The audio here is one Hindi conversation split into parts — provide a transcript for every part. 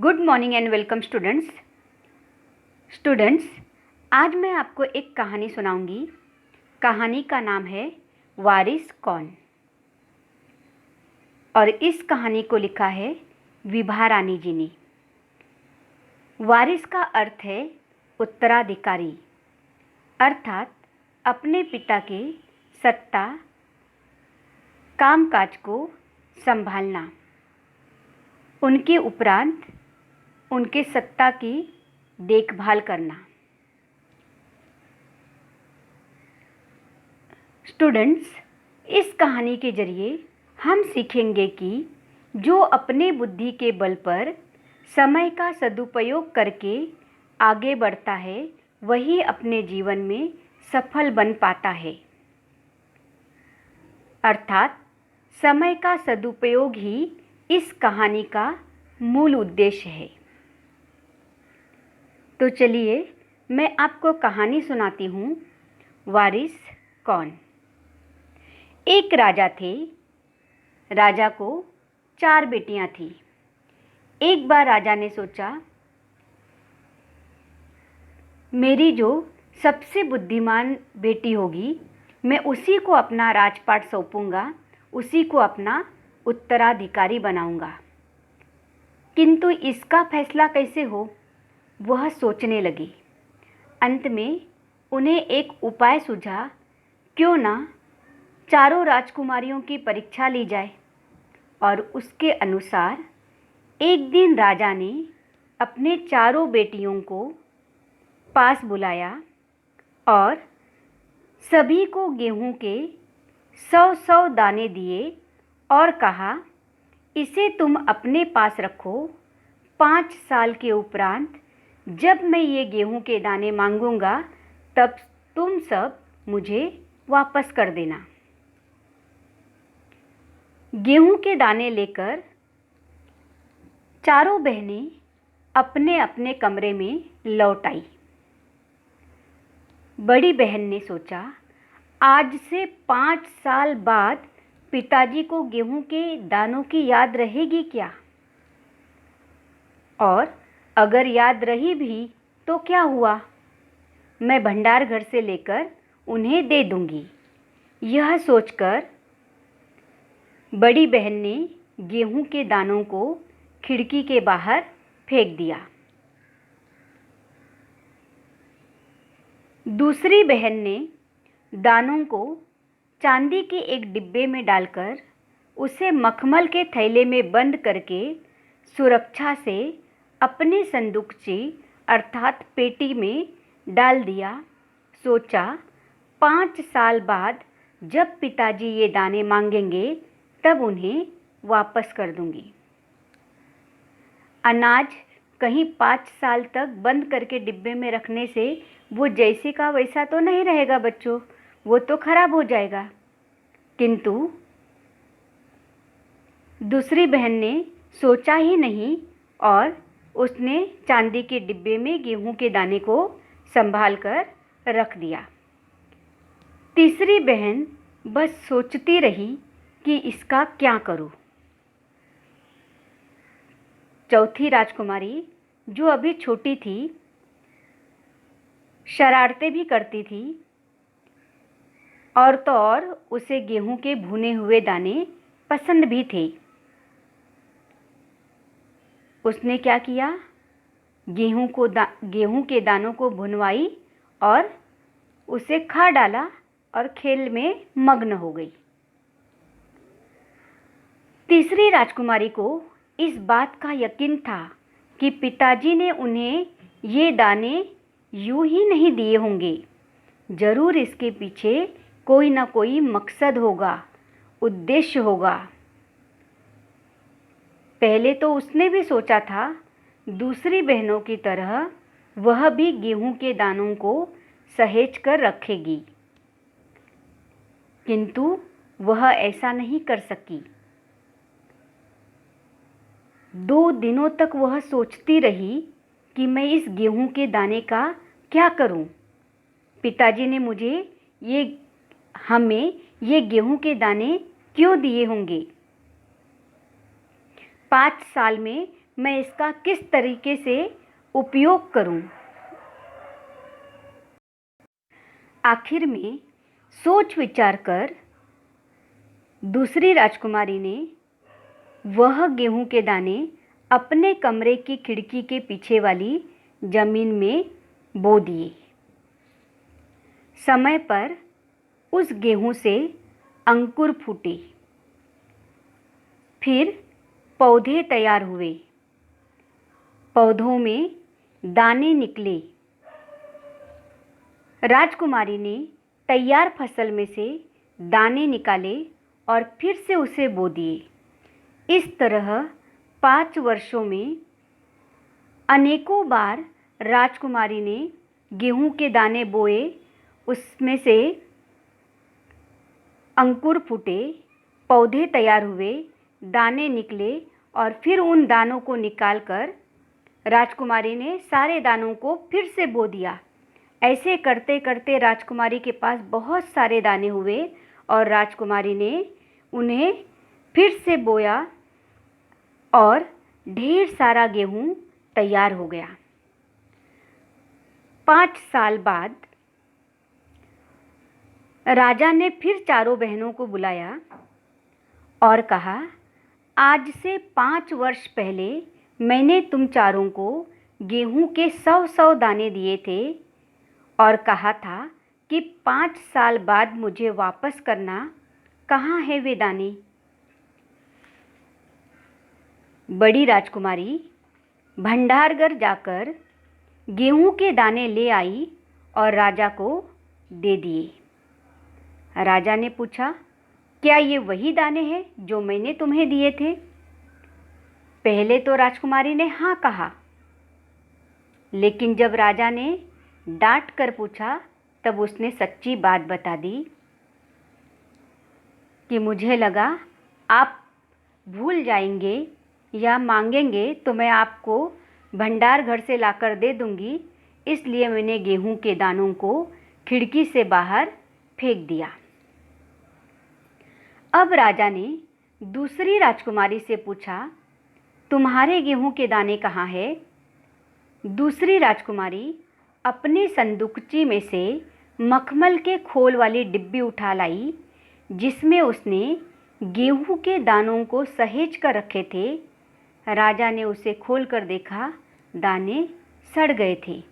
Good morning and welcome students. आज मैं आपको एक कहानी सुनाऊंगी। कहानी का नाम है वारिस कौन, और इस कहानी को लिखा है विभा रानी जी ने। वारिस का अर्थ है उत्तराधिकारी, अर्थात अपने पिता के सत्ता कामकाज को संभालना, उनके उपरांत उनके सत्ता की देखभाल करना। स्टूडेंट्स, इस कहानी के जरिए हम सीखेंगे कि जो अपने बुद्धि के बल पर समय का सदुपयोग करके आगे बढ़ता है, वही अपने जीवन में सफल बन पाता है। अर्थात समय का सदुपयोग ही इस कहानी का मूल उद्देश्य है। तो चलिए मैं आपको कहानी सुनाती हूँ, वारिस कौन। एक राजा थे। राजा को 4 बेटियां थीं। एक बार राजा ने सोचा, मेरी जो सबसे बुद्धिमान बेटी होगी, मैं उसी को अपना राजपाट सौंपूंगा, उसी को अपना उत्तराधिकारी बनाऊंगा। किंतु इसका फैसला कैसे हो, वह सोचने लगी। अंत में उन्हें एक उपाय सूझा, क्यों ना चारों राजकुमारियों की परीक्षा ली जाए। और उसके अनुसार एक दिन राजा ने अपने चारों बेटियों को पास बुलाया और सभी को गेहूं के 100-100 दाने दिए और कहा, इसे तुम अपने पास रखो। 5 साल के उपरांत जब मैं ये गेहूं के दाने मांगूंगा, तब तुम सब मुझे वापस कर देना। गेहूं के दाने लेकर चारों बहनें अपने अपने कमरे में लौट आई। बड़ी बहन ने सोचा, आज से 5 साल बाद पिताजी को गेहूं के दानों की याद रहेगी क्या? और अगर याद रही भी तो क्या हुआ, मैं भंडार घर से लेकर उन्हें दे दूंगी। यह सोचकर बड़ी बहन ने गेहूं के दानों को खिड़की के बाहर फेंक दिया। दूसरी बहन ने दानों को चांदी के एक डिब्बे में डालकर उसे मखमल के थैले में बंद करके सुरक्षा से अपने संदूकची अर्थात पेटी में डाल दिया। सोचा, 5 साल बाद जब पिताजी ये दाने मांगेंगे, तब उन्हें वापस कर दूंगी। अनाज कहीं 5 साल तक बंद करके डिब्बे में रखने से वो जैसे का वैसा तो नहीं रहेगा बच्चों, वो तो खराब हो जाएगा। किंतु दूसरी बहन ने सोचा ही नहीं और उसने चांदी के डिब्बे में गेहूं के दाने को संभाल कर रख दिया। तीसरी बहन बस सोचती रही कि इसका क्या करूं। चौथी राजकुमारी, जो अभी छोटी थी, शरारतें भी करती थी, और तो और उसे गेहूं के भुने हुए दाने पसंद भी थे। उसने क्या किया, गेहूं के दानों को भुनवाई और उसे खा डाला और खेल में मग्न हो गई। तीसरी राजकुमारी को इस बात का यकीन था कि पिताजी ने उन्हें ये दाने यूं ही नहीं दिए होंगे, जरूर इसके पीछे कोई ना कोई मकसद होगा, उद्देश्य होगा। पहले तो उसने भी सोचा था, दूसरी बहनों की तरह वह भी गेहूं के दानों को सहेज कर रखेगी, किंतु वह ऐसा नहीं कर सकी। 2 दिनों तक वह सोचती रही कि मैं इस गेहूं के दाने का क्या करूं। पिताजी ने हमें ये गेहूं के दाने क्यों दिए होंगे? 5 साल में मैं इसका किस तरीके से उपयोग करूं। आखिर में सोच विचार कर दूसरी राजकुमारी ने वह गेहूं के दाने अपने कमरे की खिड़की के पीछे वाली जमीन में बो दिए। समय पर उस गेहूं से अंकुर फूटे, फिर पौधे तैयार हुए, पौधों में दाने निकले। राजकुमारी ने तैयार फसल में से दाने निकाले और फिर से उसे बो दिए। इस तरह 5 वर्षों में अनेकों बार राजकुमारी ने गेहूं के दाने बोए, उसमें से अंकुर फूटे, पौधे तैयार हुए, दाने निकले और फिर उन दानों को निकालकर राजकुमारी ने सारे दानों को फिर से बो दिया। ऐसे करते करते राजकुमारी के पास बहुत सारे दाने हुए और राजकुमारी ने उन्हें फिर से बोया और ढेर सारा गेहूं तैयार हो गया। 5 साल बाद राजा ने फिर चारों बहनों को बुलाया और कहा, आज से 5 वर्ष पहले मैंने तुम चारों को गेहूं के 100-100 दाने दिए थे और कहा था कि 5 साल बाद मुझे वापस करना। कहाँ है वे दाने? बड़ी राजकुमारी भंडारघर जाकर गेहूं के दाने ले आई और राजा को दे दिए। राजा ने पूछा, क्या ये वही दाने हैं जो मैंने तुम्हें दिए थे? पहले तो राजकुमारी ने हाँ कहा, लेकिन जब राजा ने डांट कर पूछा तब उसने सच्ची बात बता दी कि मुझे लगा आप भूल जाएंगे या मांगेंगे तो मैं आपको भंडार घर से लाकर दे दूंगी, इसलिए मैंने गेहूं के दानों को खिड़की से बाहर फेंक दिया। अब राजा ने दूसरी राजकुमारी से पूछा, तुम्हारे गेहूं के दाने कहाँ हैं? दूसरी राजकुमारी अपनी संदूकची में से मखमल के खोल वाली डिब्बी उठा लाई, जिसमें उसने गेहूं के दानों को सहेज कर रखे थे। राजा ने उसे खोलकर देखा, दाने सड़ गए थे।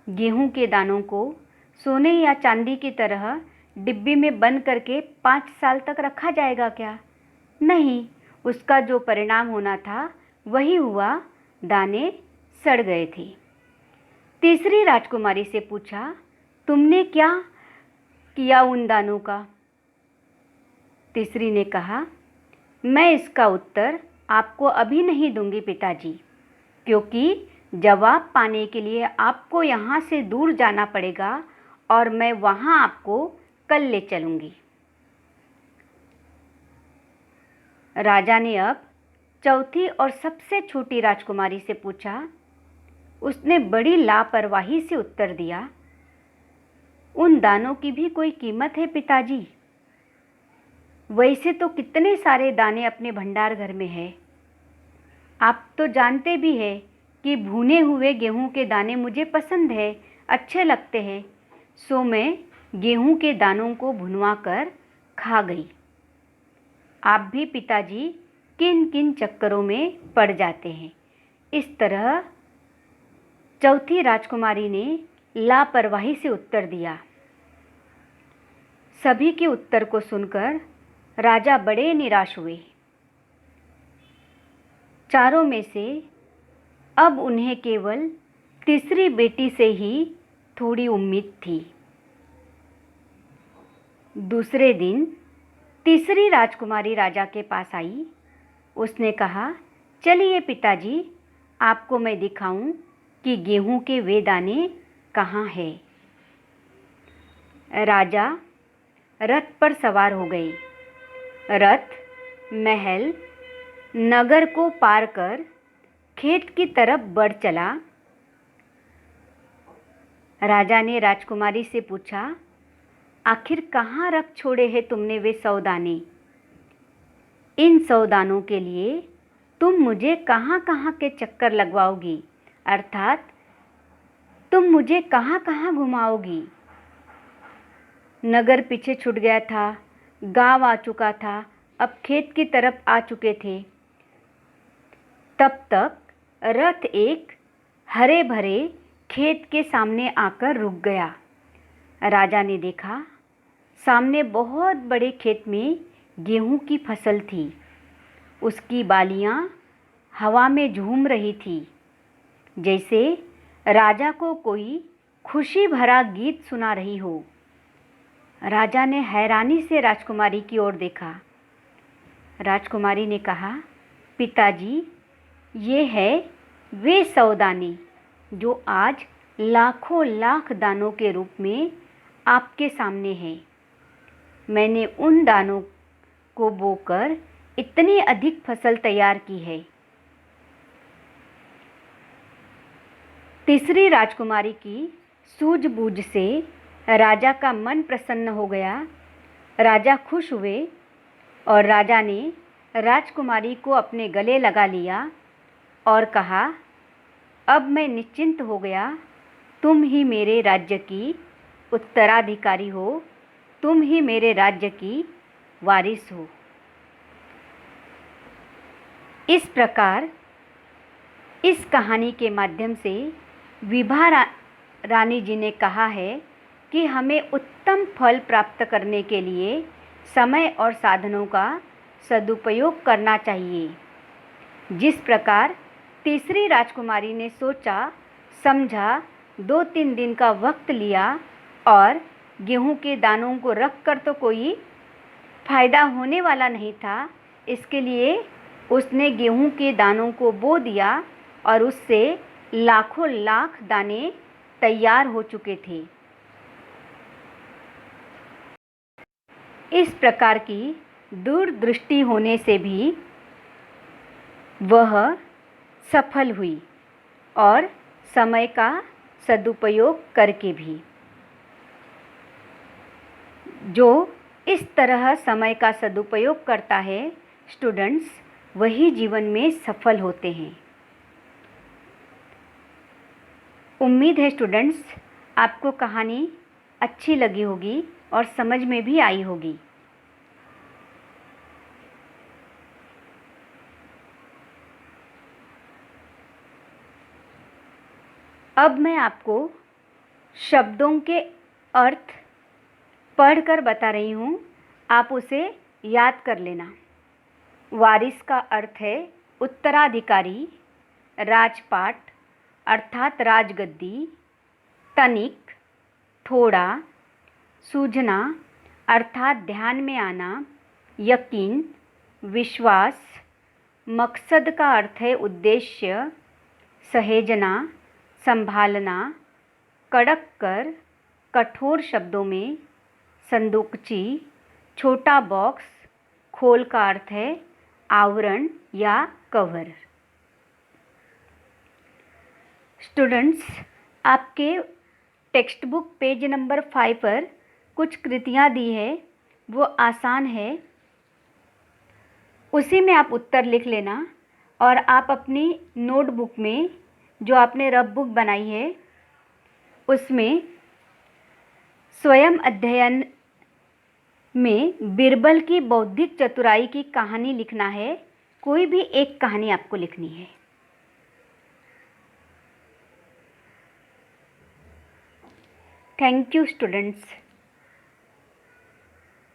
गेहूं के दानों को सोने या चांदी की तरह डिब्बी में बंद करके 5 साल तक रखा जाएगा क्या? नहीं, उसका जो परिणाम होना था वही हुआ, दाने सड़ गए थे। तीसरी राजकुमारी से पूछा, तुमने क्या किया उन दानों का? तीसरी ने कहा, मैं इसका उत्तर आपको अभी नहीं दूंगी पिताजी, क्योंकि जवाब पाने के लिए आपको यहाँ से दूर जाना पड़ेगा और मैं वहाँ आपको कल ले चलूँगी। राजा ने अब चौथी और सबसे छोटी राजकुमारी से पूछा। उसने बड़ी लापरवाही से उत्तर दिया, उन दानों की भी कोई कीमत है पिताजी? वैसे तो कितने सारे दाने अपने भंडार घर में है। आप तो जानते भी हैं कि भुने हुए गेहूं के दाने मुझे पसंद है, अच्छे लगते हैं, सो मैं गेहूं के दानों को भुनवा कर खा गई। आप भी पिताजी किन किन चक्करों में पड़ जाते हैं। इस तरह चौथी राजकुमारी ने लापरवाही से उत्तर दिया। सभी के उत्तर को सुनकर राजा बड़े निराश हुए। चारों में से अब उन्हें केवल तीसरी बेटी से ही थोड़ी उम्मीद थी। दूसरे दिन तीसरी राजकुमारी राजा के पास आई। उसने कहा, चलिए पिताजी, आपको मैं दिखाऊं कि गेहूं के वे दाने कहाँ हैं। राजा रथ पर सवार हो गए। रथ महल नगर को पार कर खेत की तरफ बढ़ चला। राजा ने राजकुमारी से पूछा, आखिर कहाँ रख छोड़े हैं तुमने वे 100 दाने? इन 100 दानों के लिए तुम मुझे कहाँ कहाँ के चक्कर लगवाओगी, अर्थात तुम मुझे कहाँ कहाँ घुमाओगी। नगर पीछे छूट गया था, गांव आ चुका था, अब खेत की तरफ आ चुके थे। तब तक रथ एक हरे भरे खेत के सामने आकर रुक गया। राजा ने देखा, सामने बहुत बड़े खेत में गेहूं की फसल थी। उसकी बालियां हवा में झूम रही थी, जैसे राजा को कोई खुशी भरा गीत सुना रही हो। राजा ने हैरानी से राजकुमारी की ओर देखा। राजकुमारी ने कहा, पिताजी, ये है वे 100 दाने जो आज लाखों लाख दानों के रूप में आपके सामने हैं। मैंने उन दानों को बोकर इतनी अधिक फसल तैयार की है। तीसरी राजकुमारी की सूझबूझ से राजा का मन प्रसन्न हो गया। राजा खुश हुए और राजा ने राजकुमारी को अपने गले लगा लिया और कहा, अब मैं निश्चिंत हो गया। तुम ही मेरे राज्य की उत्तराधिकारी हो, तुम ही मेरे राज्य की वारिस हो। इस प्रकार इस कहानी के माध्यम से विभा रानी जी ने कहा है कि हमें उत्तम फल प्राप्त करने के लिए समय और साधनों का सदुपयोग करना चाहिए। जिस प्रकार तीसरी राजकुमारी ने सोचा समझा, 2-3 दिन का वक्त लिया और गेहूं के दानों को रख कर तो कोई फायदा होने वाला नहीं था, इसके लिए उसने गेहूं के दानों को बो दिया और उससे लाखों लाख दाने तैयार हो चुके थे। इस प्रकार की दूरदृष्टि होने से भी वह सफल हुई और समय का सदुपयोग करके भी। जो इस तरह समय का सदुपयोग करता है स्टूडेंट्स, वही जीवन में सफल होते हैं। उम्मीद है स्टूडेंट्स आपको कहानी अच्छी लगी होगी और समझ में भी आई होगी। अब मैं आपको शब्दों के अर्थ पढ़कर बता रही हूँ, आप उसे याद कर लेना। वारिस का अर्थ है उत्तराधिकारी, राजपाट अर्थात राजगद्दी, तनिक थोड़ा, सूझना अर्थात ध्यान में आना, यकीन विश्वास, मकसद का अर्थ है उद्देश्य, सहेजना संभालना, कड़क कर कठोर शब्दों में, संदूकची छोटा बॉक्स, खोल का अर्थ है आवरण या कवर। स्टूडेंट्स आपके टेक्स्ट बुक पेज नंबर 5 पर कुछ कृतियाँ दी है, वो आसान है, उसी में आप उत्तर लिख लेना और आप अपनी नोटबुक में जो आपने रफ बुक बनाई है उसमें स्वयं अध्ययन में बीरबल की बौद्धिक चतुराई की कहानी लिखना है। कोई भी एक कहानी आपको लिखनी है। Thank you students.